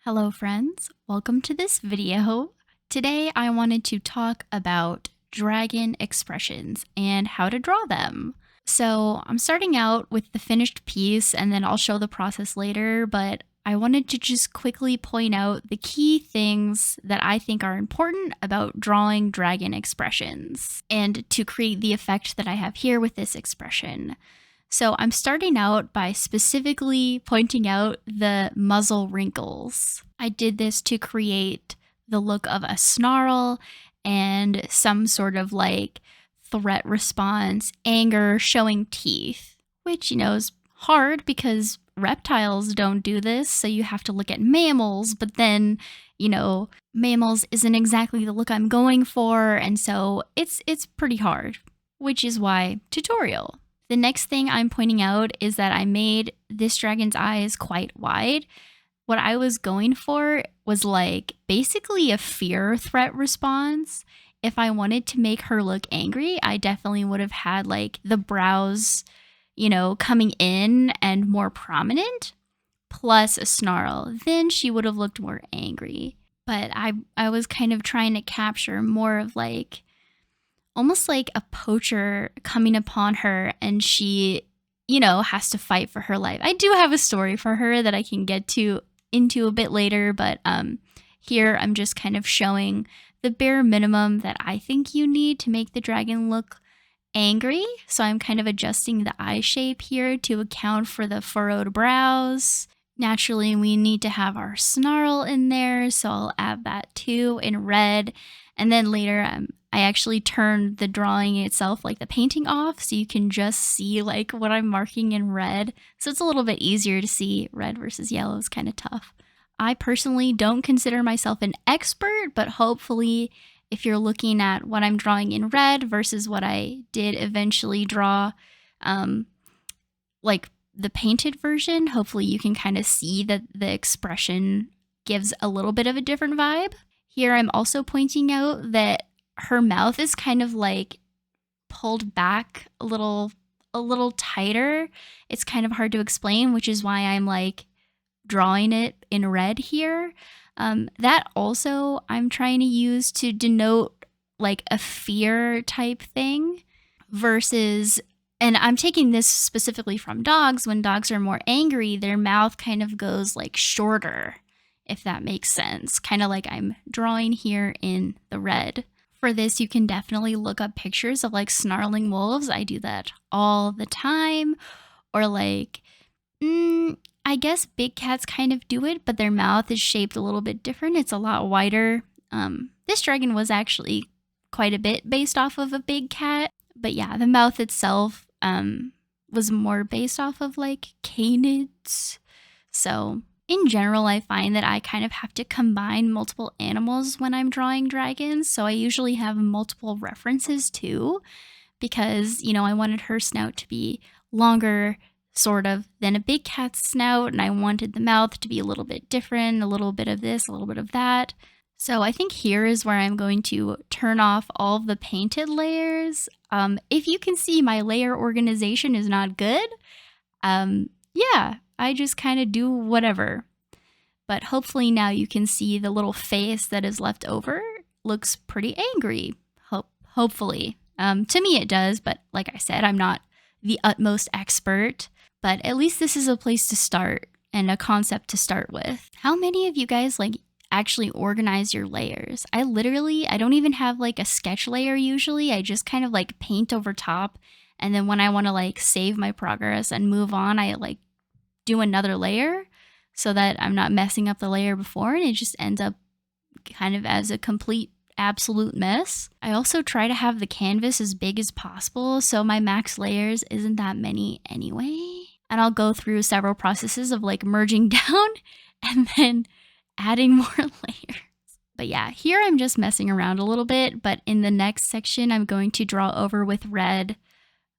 Hello friends, welcome to this video. Today I wanted to talk about dragon expressions and how to draw them. So I'm starting out with the finished piece and then I'll show the process later, but I wanted to just quickly point out the key things that I think are important about drawing dragon expressions and to create the effect that I have here with this expression. So I'm starting out by specifically pointing out the muzzle wrinkles. I did this to create the look of a snarl and some sort of like threat response, anger, showing teeth, which, is hard because reptiles don't do this. So you have to look at mammals, but then, mammals isn't exactly the look I'm going for. And so it's pretty hard, which is why tutorial. The next thing I'm pointing out is that I made this dragon's eyes quite wide. What I was going for was like basically a fear threat response. If I wanted to make her look angry, I definitely would have had like the brows, coming in and more prominent, plus a snarl. Then she would have looked more angry. But I was kind of trying to capture more of like almost like a poacher coming upon her and she, has to fight for her life. I do have a story for her that I can get into a bit later, but here I'm just kind of showing the bare minimum that I think you need to make the dragon look angry. So I'm kind of adjusting the eye shape here to account for the furrowed brows. Naturally, we need to have our snarl in there, so I'll add that too in red. And then later, I actually turned the drawing itself, like the painting, off so you can just see like what I'm marking in red. So it's a little bit easier to see. Red versus yellow is kind of tough. I personally don't consider myself an expert, but hopefully if you're looking at what I'm drawing in red versus what I did eventually draw, like the painted version, hopefully you can kind of see that the expression gives a little bit of a different vibe. Here I'm also pointing out that her mouth is kind of like pulled back a little tighter. It's kind of hard to explain, which is why I'm like drawing it in red here. That also I'm trying to use to denote like a fear type thing versus, and I'm taking this specifically from dogs. When dogs are more angry, their mouth kind of goes like shorter, if that makes sense. Kind of like I'm drawing here in the red. For this, you can definitely look up pictures of like snarling wolves. I do that all the time. Or like, I guess big cats kind of do it, but their mouth is shaped a little bit different. It's a lot wider. This dragon was actually quite a bit based off of a big cat. But yeah, the mouth itself was more based off of like canids. So in general, I find that I kind of have to combine multiple animals when I'm drawing dragons. So I usually have multiple references too, because, I wanted her snout to be longer, sort of, than a big cat's snout. And I wanted the mouth to be a little bit different, a little bit of this, a little bit of that. So I think here is where I'm going to turn off all of the painted layers. If you can see, my layer organization is not good. Yeah, I just kind of do whatever. But hopefully now you can see the little face that is left over looks pretty angry. Hopefully. To me it does, but like I said, I'm not the utmost expert. But at least this is a place to start and a concept to start with. How many of you guys like actually organize your layers? I don't even have like a sketch layer usually. I just kind of like paint over top. And then when I want to like save my progress and move on, I like do another layer so that I'm not messing up the layer before and it just ends up kind of as a complete absolute mess. I also try to have the canvas as big as possible, so my max layers isn't that many anyway. And I'll go through several processes of like merging down and then adding more layers. But yeah, here I'm just messing around a little bit, but in the next section I'm going to draw over with red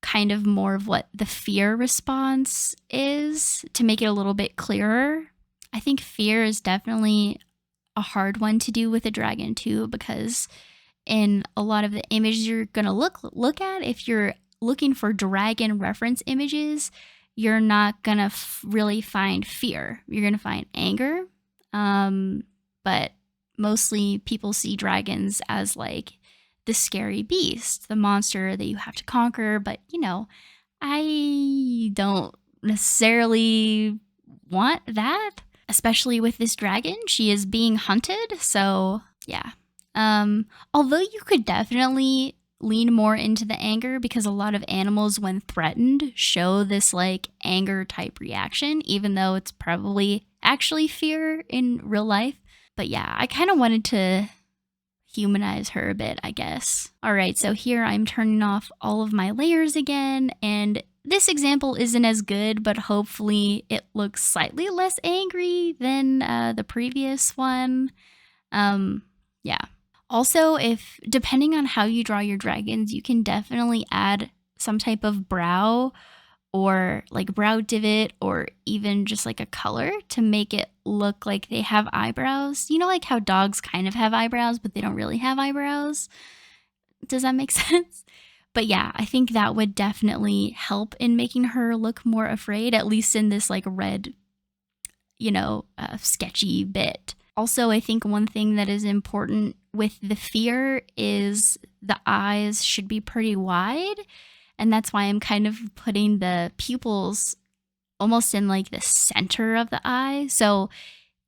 kind of more of what the fear response is to make it a little bit clearer. I think fear is definitely a hard one to do with a dragon too, because in a lot of the images you're gonna look at, if you're looking for dragon reference images, you're not gonna really find fear. You're gonna find anger, But mostly people see dragons as like the scary beast, the monster that you have to conquer. But, I don't necessarily want that, especially with this dragon. She is being hunted. So, yeah. Although you could definitely lean more into the anger because a lot of animals, when threatened, show this like anger type reaction, even though it's probably actually fear in real life. But yeah, I kind of wanted to humanize her a bit, I guess. All right, so here I'm turning off all of my layers again, and this example isn't as good, but hopefully it looks slightly less angry than the previous one. Yeah. Also, if depending on how you draw your dragons, you can definitely add some type of brow or like brow divot or even just like a color to make it look like they have eyebrows. You know, like how dogs kind of have eyebrows, but they don't really have eyebrows. Does that make sense? But yeah, I think that would definitely help in making her look more afraid, at least in this like red, sketchy bit. Also, I think one thing that is important with the fear is the eyes should be pretty wide. And that's why I'm kind of putting the pupils almost in like the center of the eye. So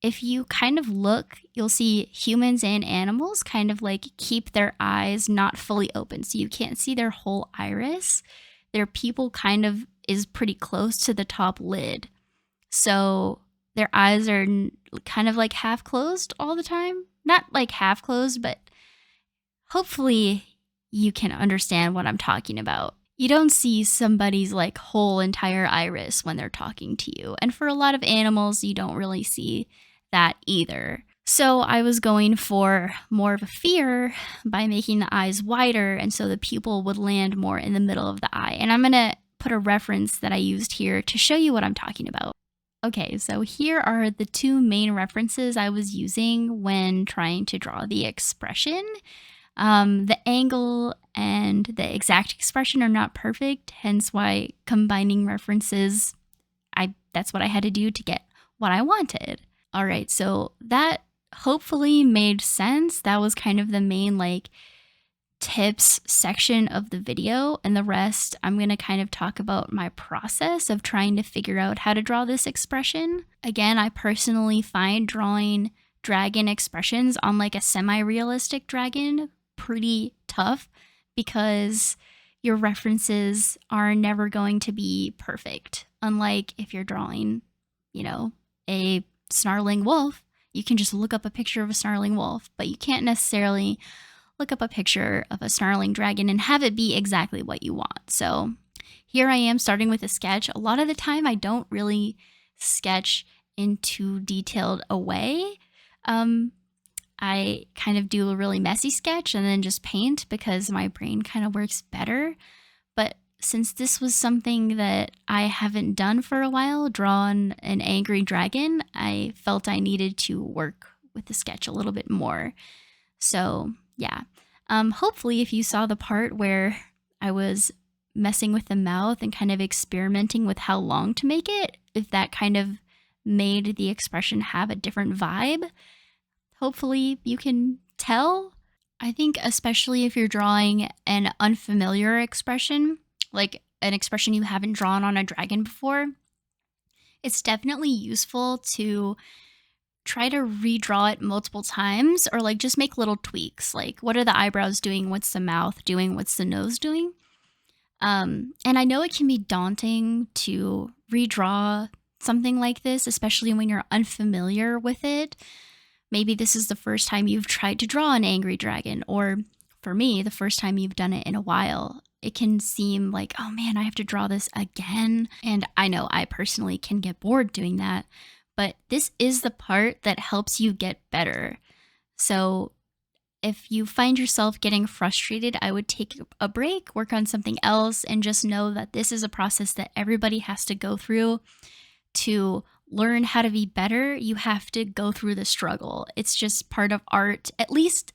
if you kind of look, you'll see humans and animals kind of like keep their eyes not fully open. So you can't see their whole iris. Their pupil kind of is pretty close to the top lid. So their eyes are kind of like half closed all the time. Not like half closed, but hopefully you can understand what I'm talking about. You don't see somebody's like whole entire iris when they're talking to you. And for a lot of animals, you don't really see that either. So I was going for more of a fear by making the eyes wider, and so the pupil would land more in the middle of the eye. And I'm going to put a reference that I used here to show you what I'm talking about. Okay, so here are the two main references I was using when trying to draw the expression. The angle and the exact expression are not perfect, hence why combining references, that's what I had to do to get what I wanted. All right, so that hopefully made sense. That was kind of the main like tips section of the video, and the rest I'm going to kind of talk about my process of trying to figure out how to draw this expression. Again, I personally find drawing dragon expressions on like a semi-realistic dragon pretty tough because your references are never going to be perfect. Unlike if you're drawing, a snarling wolf, you can just look up a picture of a snarling wolf, but you can't necessarily look up a picture of a snarling dragon and have it be exactly what you want. So here I am starting with a sketch. A lot of the time I don't really sketch in too detailed a way. I kind of do a really messy sketch and then just paint because my brain kind of works better. But since this was something that I haven't done for a while, drawn an angry dragon, I felt I needed to work with the sketch a little bit more. So yeah, hopefully if you saw the part where I was messing with the mouth and kind of experimenting with how long to make it, if that kind of made the expression have a different vibe, hopefully you can tell. I think especially if you're drawing an unfamiliar expression, like an expression you haven't drawn on a dragon before, it's definitely useful to try to redraw it multiple times or like just make little tweaks. Like what are the eyebrows doing? What's the mouth doing? What's the nose doing? And I know it can be daunting to redraw something like this, especially when you're unfamiliar with it. Maybe this is the first time you've tried to draw an angry dragon, or for me, the first time you've done it in a while. It can seem like, oh man, I have to draw this again. And I know I personally can get bored doing that, but this is the part that helps you get better. So if you find yourself getting frustrated, I would take a break, work on something else, and just know that this is a process that everybody has to go through to learn how to be better. You have to go through the struggle. It's just part of art, at least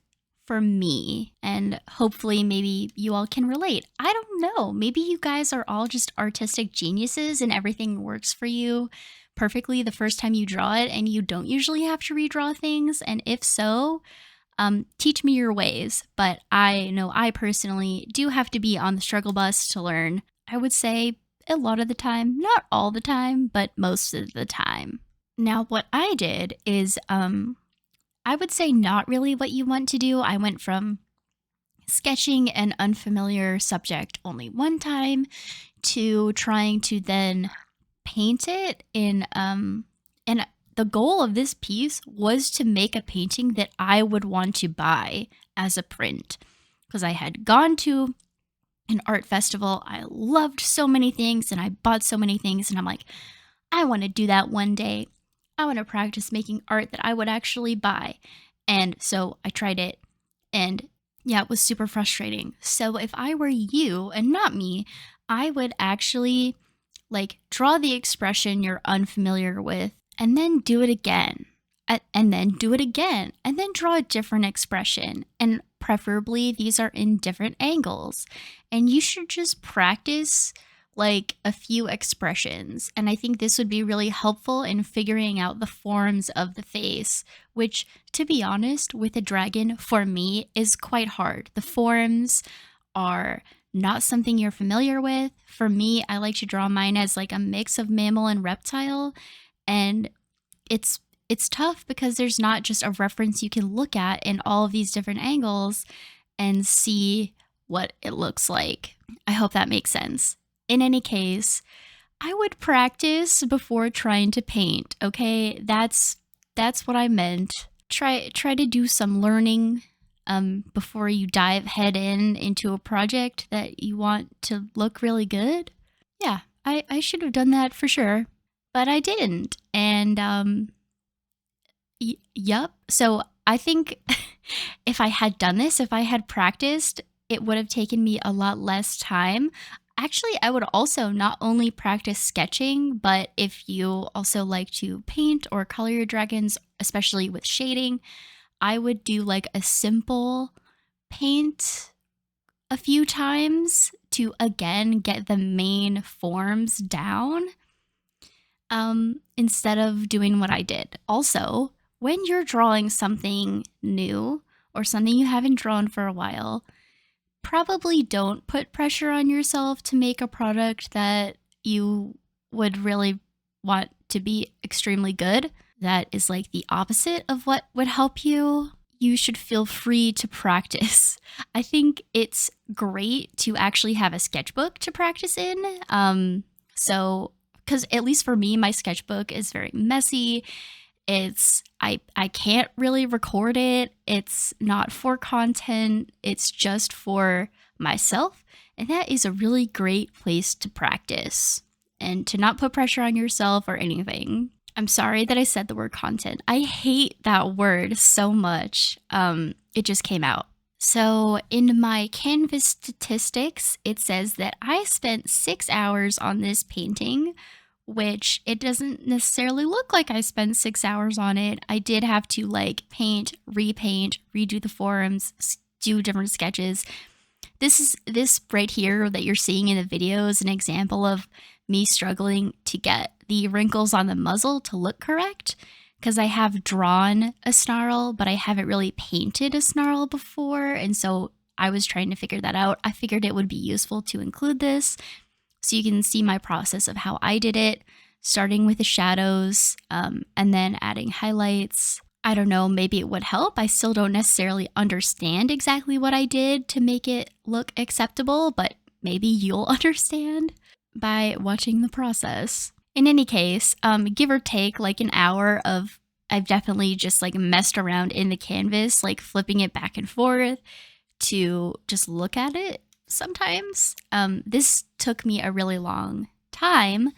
for me. And hopefully maybe you all can relate. I don't know. Maybe you guys are all just artistic geniuses and everything works for you perfectly the first time you draw it and you don't usually have to redraw things? And if so, teach me your ways. But I know I personally do have to be on the struggle bus to learn. I would say a lot of the time, not all the time, but most of the time. Now, what I did is, I would say not really what you want to do. I went from sketching an unfamiliar subject only one time to trying to then paint it in and the goal of this piece was to make a painting that I would want to buy as a print because I had gone to an art festival. I loved so many things and I bought so many things and I'm like, I want to do that one day. I want to practice making art that I would actually buy. And so I tried it and yeah, it was super frustrating. So if I were you and not me, I would actually like draw the expression you're unfamiliar with and then do it again. And then do it again and then draw a different expression. And preferably these are in different angles. And you should just practice like a few expressions. And I think this would be really helpful in figuring out the forms of the face, which, to be honest, with a dragon, for me, is quite hard. The forms are not something you're familiar with. For me, I like to draw mine as like a mix of mammal and reptile. And it's tough because there's not just a reference you can look at in all of these different angles and see what it looks like. I hope that makes sense. In any case, I would practice before trying to paint, okay? That's what I meant. Try to do some learning before you dive head into a project that you want to look really good. Yeah, I should have done that for sure, but I didn't. And yup. So I think if I had done this, if I had practiced, it would have taken me a lot less time. Actually, I would also not only practice sketching, but if you also like to paint or color your dragons, especially with shading, I would do like a simple paint a few times to again get the main forms down instead of doing what I did. Also, when you're drawing something new or something you haven't drawn for a while, probably don't put pressure on yourself to make a product that you would really want to be extremely good. That is like the opposite of what would help you. You should feel free to practice. I think it's great to actually have a sketchbook to practice in. So, because at least for me, my sketchbook is very messy. I can't really record it. It's not for content. It's just for myself. And that is a really great place to practice and to not put pressure on yourself or anything. I'm sorry that I said the word content. I hate that word so much. It just came out. So in my Canvas statistics, it says that I spent 6 hours on this painting, which it doesn't necessarily look like I spent 6 hours on it. I did have to like paint, repaint, redo the forms, do different sketches. This right here that you're seeing in the video is an example of me struggling to get the wrinkles on the muzzle to look correct because I have drawn a snarl, but I haven't really painted a snarl before. And so I was trying to figure that out. I figured it would be useful to include this so you can see my process of how I did it, starting with the shadows and then adding highlights. I don't know, maybe it would help. I still don't necessarily understand exactly what I did to make it look acceptable, but maybe you'll understand by watching the process. In any case, give or take like an hour of, I've definitely just like messed around in the canvas, like flipping it back and forth to just look at it sometimes. This took me a really long time,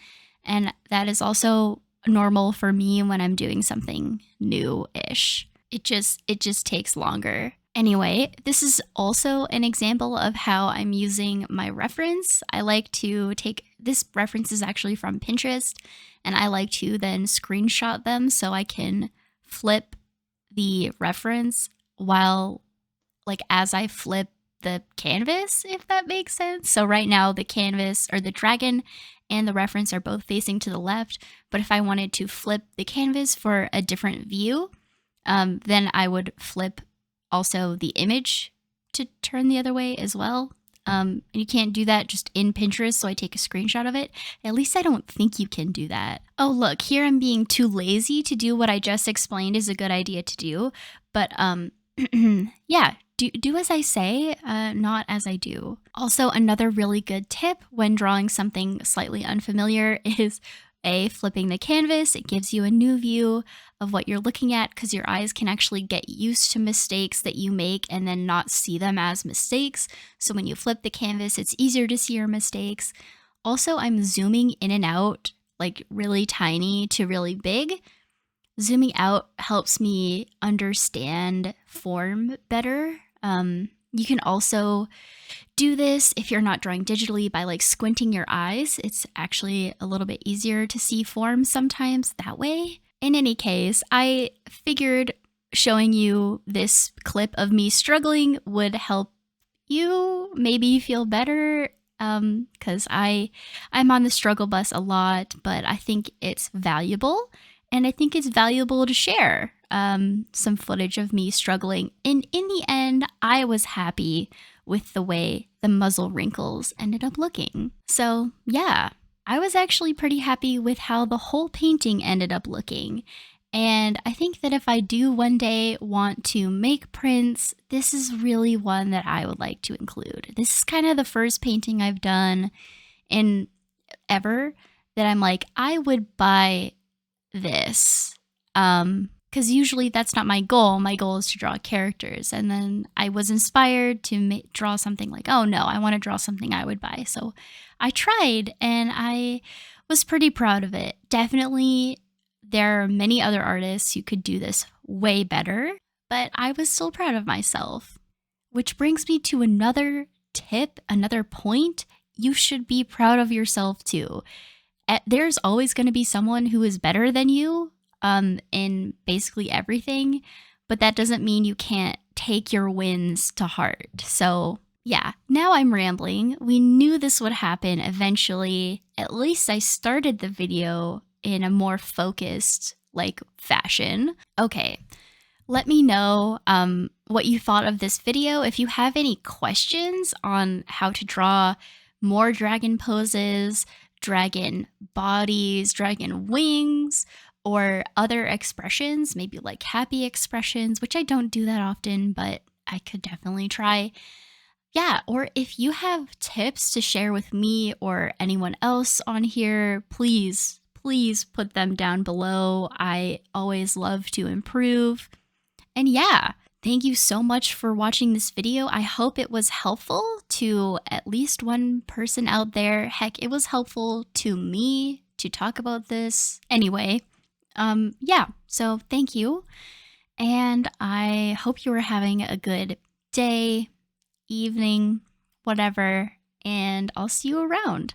and that is also normal for me when I'm doing something new-ish. It just takes longer. Anyway, this is also an example of how I'm using my reference. I like to take, this reference is actually from Pinterest, and I like to then screenshot them so I can flip the reference while, like, as I flip the canvas, if that makes sense. So right now the canvas or the dragon and the reference are both facing to the left. But if I wanted to flip the canvas for a different view, then I would flip also the image to turn the other way as well. You can't do that just in Pinterest, so I take a screenshot of it. At least I don't think you can do that. Oh, look, here I'm being too lazy to do what I just explained is a good idea to do. But yeah, do as I say, not as I do. Also, another really good tip when drawing something slightly unfamiliar is flipping the canvas. It gives you a new view of what you're looking at because your eyes can actually get used to mistakes that you make and then not see them as mistakes. So when you flip the canvas, it's easier to see your mistakes. Also, I'm zooming in and out, like really tiny to really big. Zooming out helps me understand form better. You can also do this if you're not drawing digitally by like squinting your eyes. It's actually a little bit easier to see form sometimes that way. In any case, I figured showing you this clip of me struggling would help you maybe feel better, because I'm on the struggle bus a lot, but I think it's valuable, and I think it's valuable to share some footage of me struggling. And in the end, I was happy with the way the muzzle wrinkles ended up looking. So yeah, I was actually pretty happy with how the whole painting ended up looking. And I think that if I do one day want to make prints, this is really one that I would like to include. This is kind of the first painting I've done in ever that I'm like, I would buy this. Because usually that's not my goal. My goal is to draw characters. And then I was inspired to draw something like, oh no, I want to draw something I would buy. So I tried and I was pretty proud of it. Definitely, there are many other artists who could do this way better, but I was still proud of myself. Which brings me to another tip, another point. You should be proud of yourself too. There's always going to be someone who is better than you in basically everything, but that doesn't mean you can't take your wins to heart. So yeah, now I'm rambling. We knew this would happen eventually. At least I started the video in a more focused fashion. Okay, let me know what you thought of this video. If you have any questions on how to draw more dragon poses, dragon bodies, dragon wings, or other expressions, maybe like happy expressions, which I don't do that often, but I could definitely try. Yeah, or if you have tips to share with me or anyone else on here, please put them down below. I always love to improve. And yeah, thank you so much for watching this video. I hope it was helpful to at least one person out there. Heck, it was helpful to me to talk about this. Anyway, yeah, so thank you. And I hope you are having a good day, evening, whatever, and I'll see you around.